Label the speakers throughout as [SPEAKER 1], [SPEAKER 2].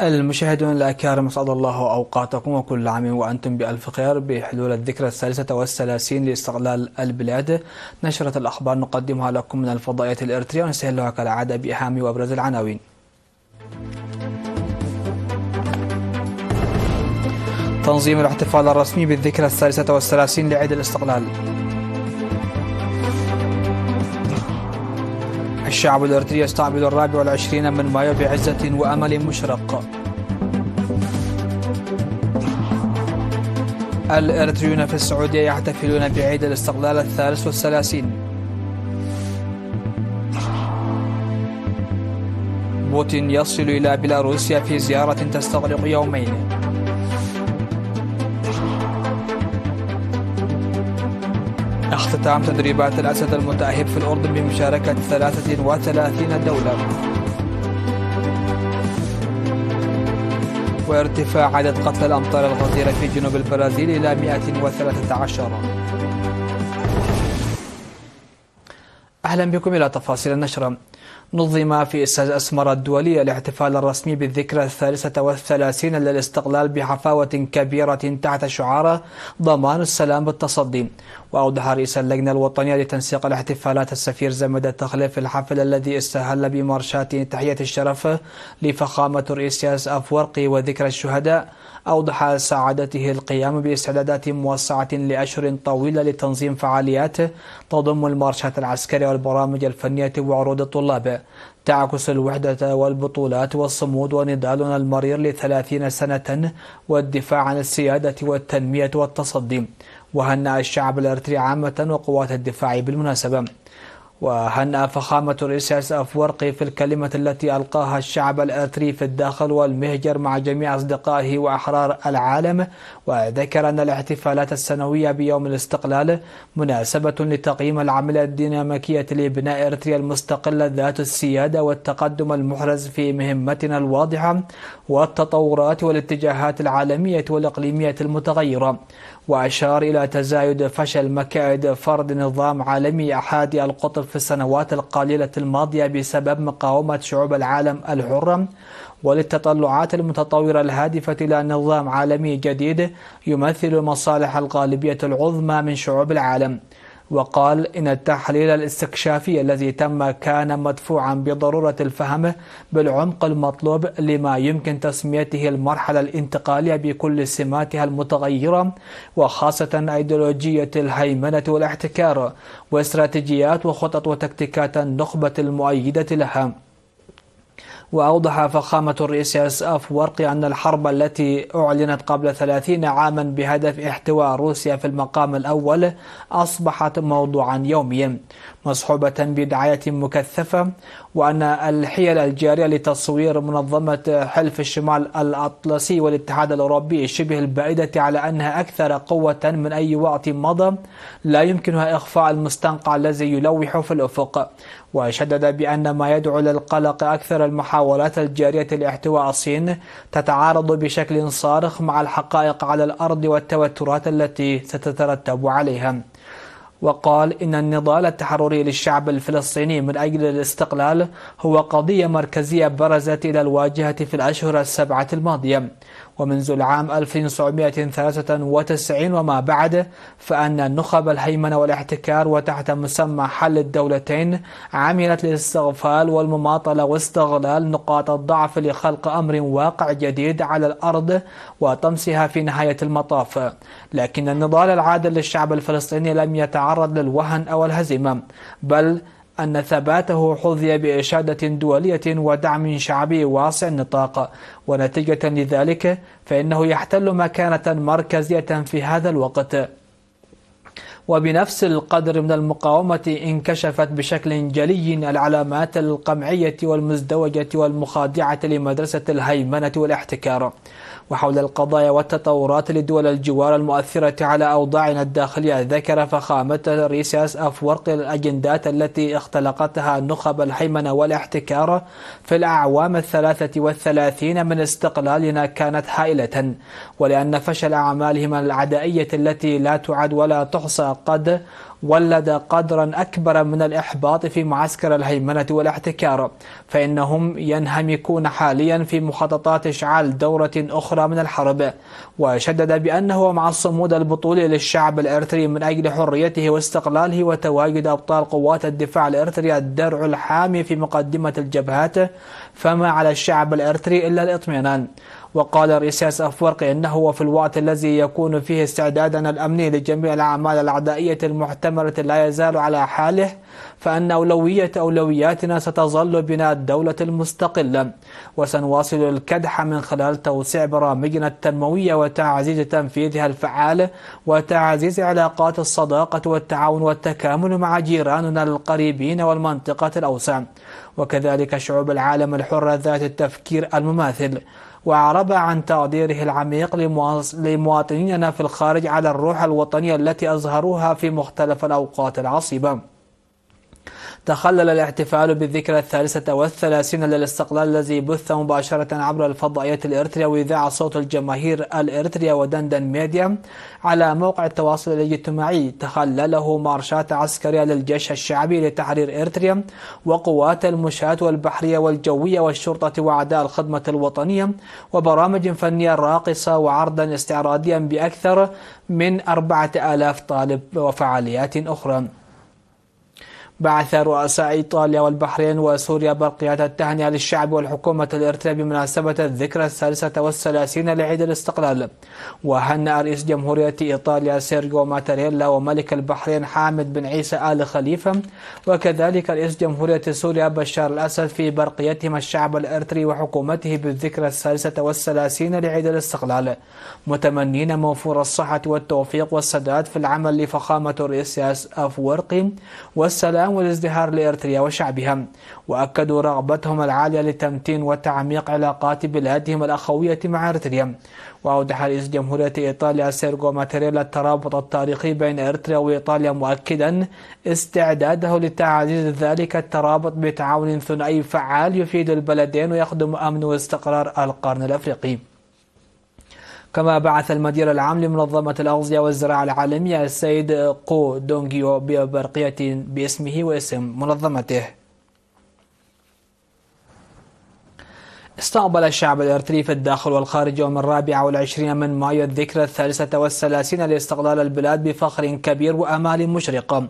[SPEAKER 1] المشاهدون الأكارم، أسعد الله أوقاتكم وكل عام وأنتم بألف خير. بحلول الذكرى الثالثة والثلاثين لاستقلال البلاد، نشرة الأخبار نقدمها لكم من الفضائية الإريترية ونستهلها كالعادة بأهم وأبرز العناوين. تنظيم الاحتفال الرسمي بالذكرى الثالثة والثلاثين لعيد الاستقلال. الشعب الإريتري يستقبل 24 من مايو بعزة وأمل مشرق. الإريتريون في السعودية يحتفلون بعيد الاستقلال الثالث والثلاثين. بوتين يصل إلى بيلاروسيا في زيارة تستغرق يومين. اختتام تدريبات الأسد المتأهب في الأردن بمشاركة 33 دولة. وارتفاع عدد قتلى الأمطار الغزيرة في جنوب البرازيل إلى 113. أهلا بكم إلى تفاصيل النشرة. نظم في استاد أسمرة الدولي الاحتفال الرسمي بالذكرى الثالثة والثلاثين للاستقلال بحفاوة كبيرة تحت شعار ضمان السلام بالتصدي. وأوضح رئيس اللجنة الوطنية لتنسيق الاحتفالات السفير زمد التخليف في الحفل الذي استهل بمارشات تحية الشرف لفخامة الرئيس إسياس أفورقي وذكرى الشهداء، أوضح سعادته القيام باستعدادات موسعة لأشهر طويلة لتنظيم فعاليات تضم المارشات العسكرية والبرامج الفنية وعروض الطلاب تعكس الوحدة والبطولات والصمود ونضالنا المرير ل30 سنة والدفاع عن السيادة والتنمية والتصدي. وهنأ الشعب الإريتري عامة وقوات الدفاع بالمناسبة. وهنأ فخامة الرئيس إسياس أفورقي في الكلمة التي ألقاها الشعب الإريتري في الداخل والمهجر مع جميع أصدقائه وأحرار العالم، وذكر أن الاحتفالات السنوية بيوم الاستقلال مناسبة لتقييم العملية الديناميكية لبناء إريتريا المستقلة ذات السيادة والتقدم المحرز في مهمتنا الواضحة والتطورات والاتجاهات العالمية والإقليمية المتغيرة. وأشار إلى تزايد فشل مكائد فرض نظام عالمي أحادي القطب في السنوات القليلة الماضية بسبب مقاومة شعوب العالم الحرة، وللتطلعات المتطورة الهادفة إلى نظام عالمي جديد يمثل المصالح الغالبية العظمى من شعوب العالم. وقال إن التحليل الاستكشافي الذي تم كان مدفوعا بضرورة الفهم بالعمق المطلوب لما يمكن تسميته المرحلة الانتقالية بكل سماتها المتغيرة، وخاصة أيديولوجية الهيمنة والاحتكار واستراتيجيات وخطط وتكتيكات النخبة المؤيدة لها. وأوضح فخامة الرئيس إسياس أفورقي أن الحرب التي أعلنت قبل 30 عاما بهدف احتواء روسيا في المقام الأول أصبحت موضوعا يوميا مصحوبة بدعاية مكثفة، وأن الحيل الجارية لتصوير منظمة حلف الشمال الأطلسي والاتحاد الأوروبي شبه البعيدة على أنها أكثر قوة من أي وقت مضى لا يمكنها إخفاء المستنقع الذي يلوح في الأفق. وشدد بأن ما يدعو للقلق أكثر المحاولات الجارية لاحتواء الصين تتعارض بشكل صارخ مع الحقائق على الأرض والتوترات التي ستترتب عليها. وقال إن النضال التحرري للشعب الفلسطيني من أجل الاستقلال هو قضية مركزية برزت إلى الواجهة في الأشهر السبعة الماضية، ومنذ العام 1993 وما بعد فأن نخب الهيمنة والاحتكار وتحت مسمى حل الدولتين عملت للاستغفال والمماطلة واستغلال نقاط الضعف لخلق أمر واقع جديد على الأرض وطمسها في نهاية المطاف. لكن النضال العادل للشعب الفلسطيني لم يتعرض للوهن أو الهزيمة، بل أن ثباته حظي بإشادة دولية ودعم شعبي واسع النطاق. ونتيجة لذلك فإنه يحتل مكانة مركزية في هذا الوقت. وبنفس القدر من المقاومة انكشفت بشكل جلي العلامات القمعية والمزدوجة والمخادعة لمدرسة الهيمنة والاحتكار. وحول القضايا والتطورات لدول الجوار المؤثرة على أوضاعنا الداخلية، ذكر فخامة الرئيس إسياس أفورقي الأجندات التي اختلقتها نخب الهيمنة والاحتكار في الأعوام 33 من استقلالنا كانت هائلة، ولأن فشل أعمالهم العدائية التي لا تعد ولا تحصى قد ولد قدرا أكبر من الإحباط في معسكر الهيمنة والاحتكار، فإنهم ينهمكون حاليا في مخططات إشعال دورة أخرى من الحرب. وشدد بأنه مع الصمود البطولي للشعب الإريتري من أجل حريته واستقلاله وتواجد أبطال قوات الدفاع الإريتري الدرع الحامي في مقدمة الجبهات، فما على الشعب الإريتري إلا الاطمئنان. وقال الرئيس أفورقي إنه وفي الوقت الذي يكون فيه استعدادنا الأمني لجميع الأعمال الأعدائية المحتملة لا يزال على حاله، فأن أولوياتنا ستظل بناء الدولة المستقلة، وسنواصل الكدح من خلال توسيع برامجنا التنموية وتعزيز تنفيذها الفعال، وتعزيز علاقات الصداقة والتعاون والتكامل مع جيراننا القريبين والمنطقة الأوسع، وكذلك شعوب العالم الحرة ذات التفكير المماثل. وأعرب عن تقديره العميق لمواطنينا في الخارج على الروح الوطنية التي أظهروها في مختلف الأوقات العصيبة. تخلل الاحتفال بالذكرى 33 للاستقلال الذي بث مباشرة عبر الفضائيات الإريترية وإذاعة صوت الجماهير الإريترية ودندن ميديا على موقع التواصل الاجتماعي، تخلله مارشات عسكرية للجيش الشعبي لتحرير إريتريا وقوات المشاة والبحرية والجوية والشرطة وأعداء الخدمة الوطنية، وبرامج فنية راقصة وعرضا استعراضيا بأكثر من 4000 طالب وفعاليات أخرى. بعث رؤساء إيطاليا والبحرين وسوريا برقيات التهنئة للشعب والحكومة الإريترية بمناسبة الذكرى 33 لعيد الاستقلال. وهنأ رئيس جمهورية إيطاليا سيرجيو ماتاريلا وملك البحرين حامد بن عيسى آل خليفة، وكذلك رئيس جمهورية سوريا بشار الأسد في برقيتهما الشعب الإريتري وحكومته بالذكرى 33 لعيد الاستقلال، متمنين موفور الصحة والتوفيق والسداد في العمل لفخامة الرئيس أفورقي والسلام والازدهار لإريتريا وشعبها. وأكدوا رغبتهم العالية لتمتين وتعميق علاقات بلادهم الأخوية مع إريتريا. وأوضح رئيس جمهورية إيطاليا سيرجيو ماتاريلا الترابط التاريخي بين إريتريا وإيطاليا، مؤكدا استعداده لتعزيز ذلك الترابط بتعاون ثنائي فعال يفيد البلدين ويخدم أمن واستقرار القرن الأفريقي. كما بعث المدير العام لمنظمة الأغذية والزراعة العالمية السيد قو دونغيو ببرقية باسمه واسم منظمته. استقبل الشعب الإريتري في الداخل والخارج يوم 24 من مايو الذكرى 33 لاستقلال البلاد بفخر كبير وأمال مشرقة،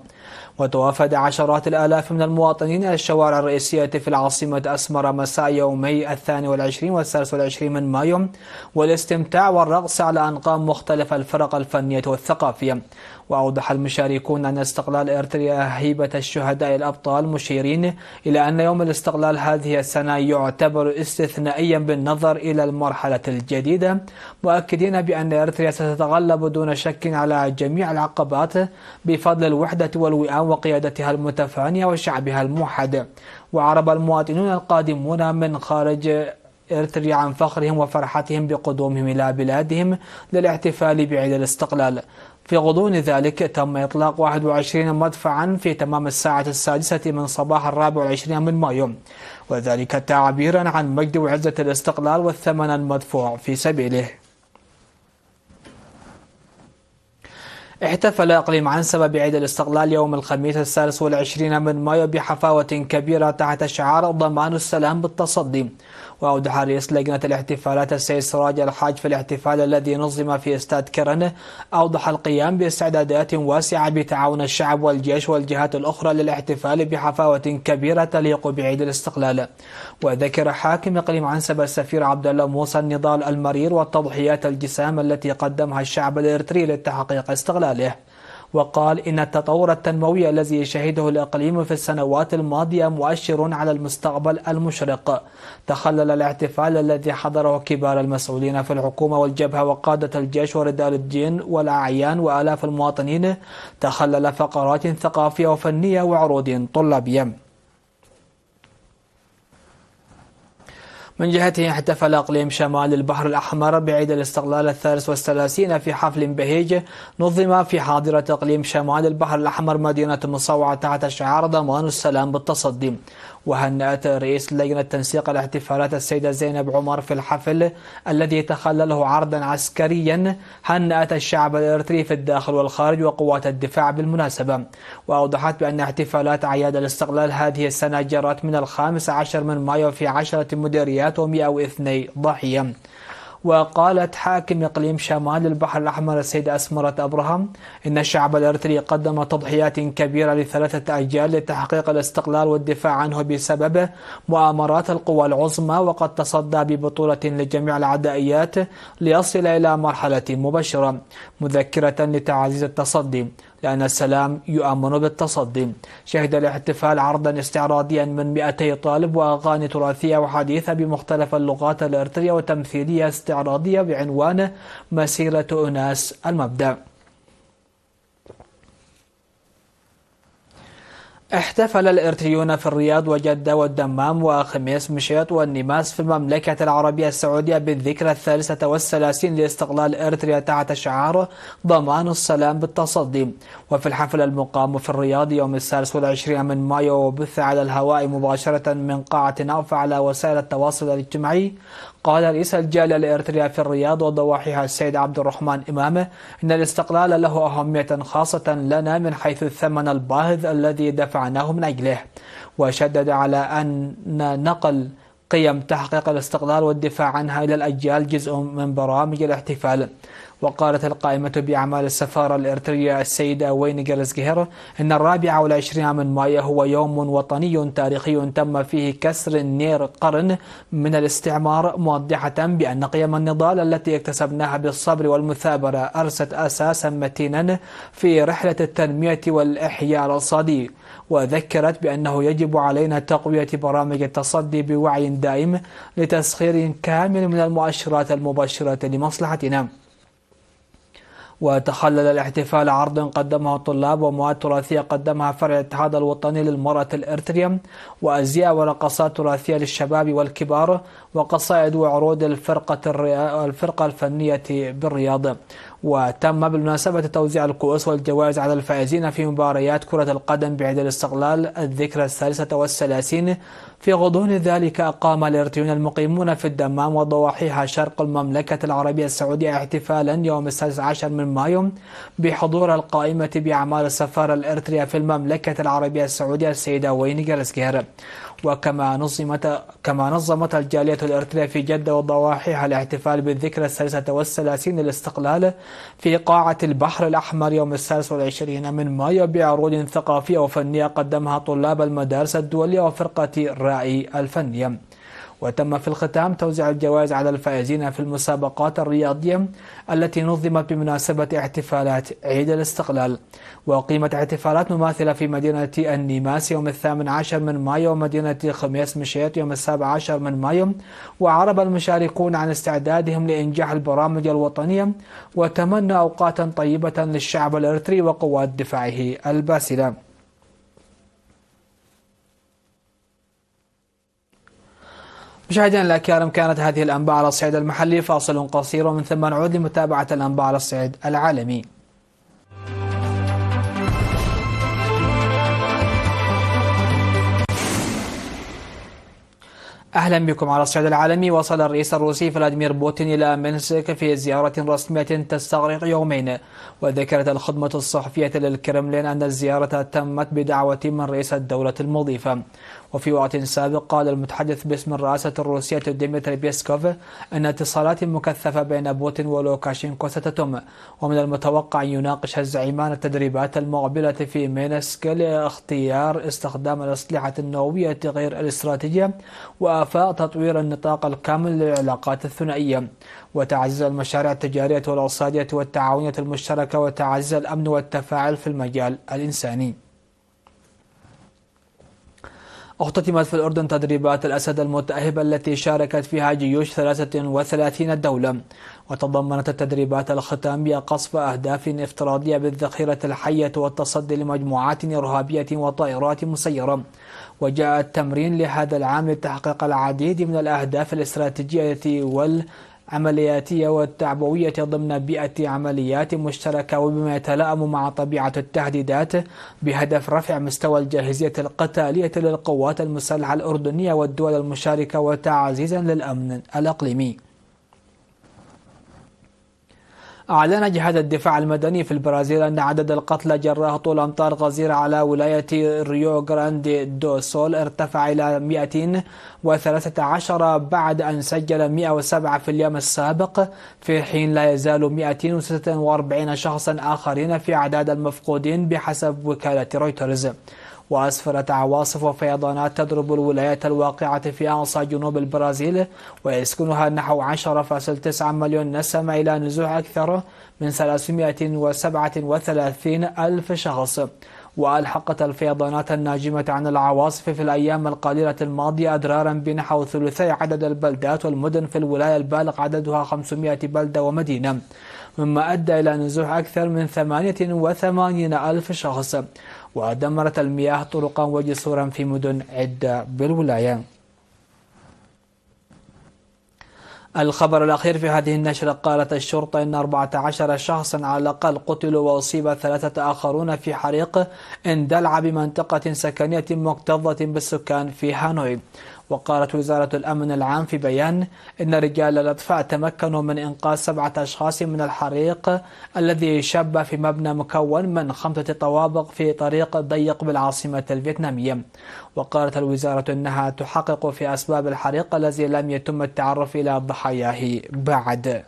[SPEAKER 1] وتوافد عشرات الآلاف من المواطنين إلى الشوارع الرئيسية في العاصمة أسمرة مساء يومي 22 و 23 من مايو، والاستمتاع والرقص على أنقام مختلف الفرق الفنية والثقافية. وأوضح المشاركون أن استقلال إريتريا هيبة الشهداء الأبطال، مشيرين إلى أن يوم الاستقلال هذه السنة يعتبر استثنائيا بالنظر إلى المرحلة الجديدة، مؤكدين بأن إريتريا ستتغلب دون شك على جميع العقبات بفضل الوحدة والوئام وقيادتها المتفانية وشعبها الموحد. وعرب المواطنون القادمون من خارج إريتريا عن فخرهم وفرحتهم بقدومهم إلى بلادهم للاحتفال بعيد الاستقلال. في غضون ذلك تم إطلاق 21 مدفعا في تمام الساعة 6 من صباح 24 من مايو، وذلك تعبيرا عن مجد وعزة الاستقلال والثمن المدفوع في سبيله. احتفل إقليم عنسبة بعيد الاستقلال يوم الخميس 23 من مايو بحفاوة كبيرة تحت شعار ضمان السلام بالتصدي. وأوضح رئيس لجنة الاحتفالات السيد سراج الحاج في الاحتفال الذي نظم في استاد كرن، أوضح القيام باستعدادات واسعة بتعاون الشعب والجيش والجهات الأخرى للاحتفال بحفاوة كبيرة تليق بعيد الاستقلال. وذكر حاكم إقليم عنسبة السفير عبد الله موسى النضال المرير والتضحيات الجسام التي قدمها الشعب الإريتري لتحقيق استقلاله، وقال إن التطور التنموي الذي شهده الإقليم في السنوات الماضية مؤشر على المستقبل المشرق. تخلل الاحتفال الذي حضره كبار المسؤولين في الحكومة والجبهة وقادة الجيش ورجال الدين والأعيان وآلاف المواطنين، تخلل فقرات ثقافية وفنية وعروض طلابية. من جهته احتفل إقليم شمال البحر الأحمر بعيد الاستقلال 33 في حفل بهيج نظم في حاضرة إقليم شمال البحر الأحمر مدينة مصوعة تحت شعار ضمان السلام بالتصدي. وهنأت رئيس لجنة تنسيق الاحتفالات السيدة زينب عمر في الحفل الذي تخلله عرضا عسكريا هنأت الشعب الإريتري في الداخل والخارج وقوات الدفاع بالمناسبة، وأوضحت بأن احتفالات أعياد الاستقلال هذه السنة جرت من 15 من مايو في 10 مديريات و102 ضحية. وقالت حاكم إقليم شمال البحر الأحمر السيدة أسمرة أبراهام إن الشعب الإريتري قدم تضحيات كبيرة ل3 أجيال لتحقيق الاستقلال والدفاع عنه بسبب مؤامرات القوى العظمى، وقد تصدى ببطولة لجميع العدائيات ليصل إلى مرحلة مبشرة، مذكرة لتعزيز التصدي لأن السلام يؤمن بالتصدي. شهد الاحتفال عرضا استعراضيا من 200 طالب وأغاني تراثية وحديثة بمختلف اللغات الإريترية وتمثيلية استعراضية بعنوان مسيرة أناس المبدأ. احتفل الإريتريون في الرياض وجدة والدمام وخميس مشيط والنماس في المملكة العربية السعودية بالذكرى 33 لاستقلال إريتريا تحت شعار ضمان السلام بالتصدي. وفي الحفل المقام في الرياض يوم 23 من مايو وبث على الهواء مباشرة من قاعة نوف على وسائل التواصل الاجتماعي، قال رئيس الجالية الإريترية في الرياض وضواحيها السيد عبد الرحمن إمامه إن الاستقلال له أهمية خاصة لنا من حيث الثمن الباهظ الذي دفعناه من أجله، وشدد على أن نقل قيم تحقيق الاستقلال والدفاع عنها إلى الأجيال جزء من برامج الاحتفال. وقالت القائمة بأعمال السفارة الإريترية السيدة وين جرزجهر إن 24 من مايو هو يوم وطني تاريخي تم فيه كسر نير قرن من الاستعمار، موضحة بأن قيم النضال التي اكتسبناها بالصبر والمثابرة أرست أساسا متينا في رحلة التنمية والإحياء الاقتصادي، وذكرت بأنه يجب علينا تقوية برامج التصدي بوعي دائم لتسخير كامل من المؤشرات المبشرة لمصلحتنا. وتخلل الاحتفال عرض قدمه الطلاب ومواد تراثية قدمها فرع الاتحاد الوطني للمرأة الإريترية، وأزياء ورقصات تراثية للشباب والكبار، وقصائد وعروض الفرقة الفنية بالرياض. وتم بالمناسبة توزيع الكؤوس والجوائز على الفائزين في مباريات كرة القدم بعيد الاستقلال الذكرى 33. في غضون ذلك أقام الإريتريون المقيمون في الدمام وضواحيها شرق المملكة العربية السعودية احتفالا يوم 16 من مايو بحضور القائمة بأعمال السفارة الإريترية في المملكة العربية السعودية السيدة وين جرزجهر. وكما نظمت الجالية الإريترية في جدة وضواحيها الاحتفال بالذكرى 33 للاستقلال في قاعة البحر الأحمر يوم 23 من مايو بعروض ثقافية وفنية قدمها طلاب المدارس الدولية وفرقة الرائي الفنية. وتم في الختام توزيع الجوائز على الفائزين في المسابقات الرياضية التي نظمت بمناسبة احتفالات عيد الاستقلال. وقيمت احتفالات مماثلة في مدينة النماس يوم 18 من مايو ومدينة خميس مشيط يوم 17 من مايو، وعرب المشاركون عن استعدادهم لإنجاح البرامج الوطنية وتمنى أوقاتا طيبة للشعب الإريتري وقوات دفاعه الباسلة. مشاهدينا الأكارم، كانت هذه الأنباء على الصعيد المحلي. فاصل قصير ومن ثم نعود لمتابعة الأنباء على الصعيد العالمي. أهلا بكم على الصعيد العالمي. وصل الرئيس الروسي فلاديمير بوتين إلى مينسك في زيارة رسمية تستغرق يومين. وذكرت الخدمة الصحفية للكرملين أن الزيارة تمت بدعوة من رئيس الدولة المضيفة. وفي وقت سابق قال المتحدث باسم الرئاسة الروسية ديمتري بيسكوف أن اتصالات مكثفة بين بوتين ولوكاشينكو ستتم، ومن المتوقع أن يناقش الزعيمان التدريبات المقبلة في مينسك لاختيار استخدام الأسلحة النووية غير الاستراتيجية وآفاق تطوير النطاق الكامل للعلاقات الثنائية وتعزيز المشاريع التجارية والاقتصادية والتعاونية المشتركة وتعزيز الأمن والتفاعل في المجال الإنساني. اختتمت في الأردن تدريبات الأسد المتأهبة التي شاركت فيها جيوش 33 دولة، وتضمنت التدريبات الختامية قصف أهداف افتراضية بالذخيرة الحية والتصدي لمجموعات إرهابية وطائرات مسيرة. وجاء التمرين لهذا العام لتحقيق العديد من الأهداف الاستراتيجية عملياتية والتعبوية ضمن بيئة عمليات مشتركة، وبما يتلائم مع طبيعة التهديدات، بهدف رفع مستوى الجاهزية القتالية للقوات المسلحة الأردنية والدول المشاركة وتعزيزا للأمن الإقليمي. أعلن جهاز الدفاع المدني في البرازيل أن عدد القتلى جراء هطول أمطار غزيرة على ولاية ريو غراندي دو سول ارتفع إلى 113 بعد أن سجل 107 في اليوم السابق، في حين لا يزال 246 شخصا آخرين في أعداد المفقودين بحسب وكالة رويترز. وأسفرت عواصف وفيضانات تضرب الولايات الواقعة في أقصى جنوب البرازيل ويسكنها نحو 10.9 مليون نسمة إلى نزوح أكثر من 337 ألف شخص. وألحقت الفيضانات الناجمة عن العواصف في الأيام القليلة الماضية أضرارا بنحو ثلثي عدد البلدات والمدن في الولاية البالغ عددها 500 بلدة ومدينة، مما أدى إلى نزوح أكثر من 88 ألف شخص. ودمرت المياه طرقا وجسورا في مدن عدة بالولاية. الخبر الأخير في هذه النشرة: قالت الشرطة إن 14 شخصا على الأقل قتلوا وأصيب 3 آخرون في حريق اندلع بمنطقة سكنية مكتظة بالسكان في هانوي. وقالت وزارة الأمن العام في بيان إن رجال الإطفاء تمكنوا من إنقاذ 7 أشخاص من الحريق الذي شب في مبنى مكون من 5 طوابق في طريق ضيق بالعاصمة الفيتنامية. وقالت الوزارة إنها تحقق في أسباب الحريق الذي لم يتم التعرف إلى ضحاياه بعد.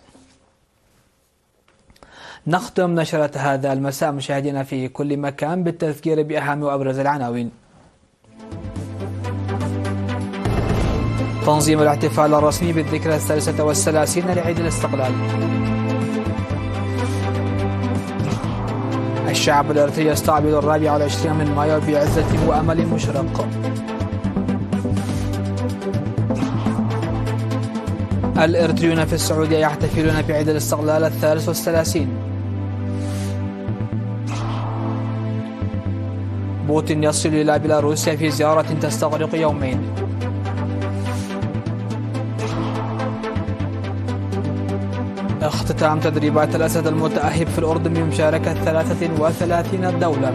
[SPEAKER 1] نختم نشرة هذا المساء مشاهدينا في كل مكان بالتذكير بأهم وأبرز العناوين. تنظيم الاحتفال الرسمي بالذكرى 33 لعيد الاستقلال. الشعب الإرثي يستقبل 24 من مايو بعزة وأمل مشرق. الإرثيون في السعودية يحتفلون بعيد الاستقلال 33. بوتين يصل إلى بيلاروسيا في زيارة تستغرق يومين. اختتام تدريبات الأسد المتأهب في الأردن بمشاركة 33 دولة.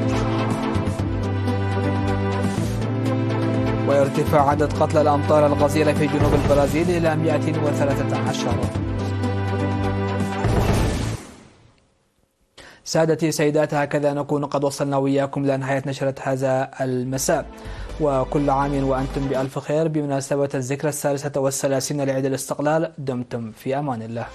[SPEAKER 1] وارتفاع عدد قتلى الأمطار الغزيرة في جنوب البرازيل إلى 113. سادتي سيدات، هكذا نكون قد وصلنا وإياكم لنهاية نشرة هذا المساء، وكل عام وأنتم بألف خير بمناسبة الذكرى 33 لعيد الاستقلال. دمتم في أمان الله.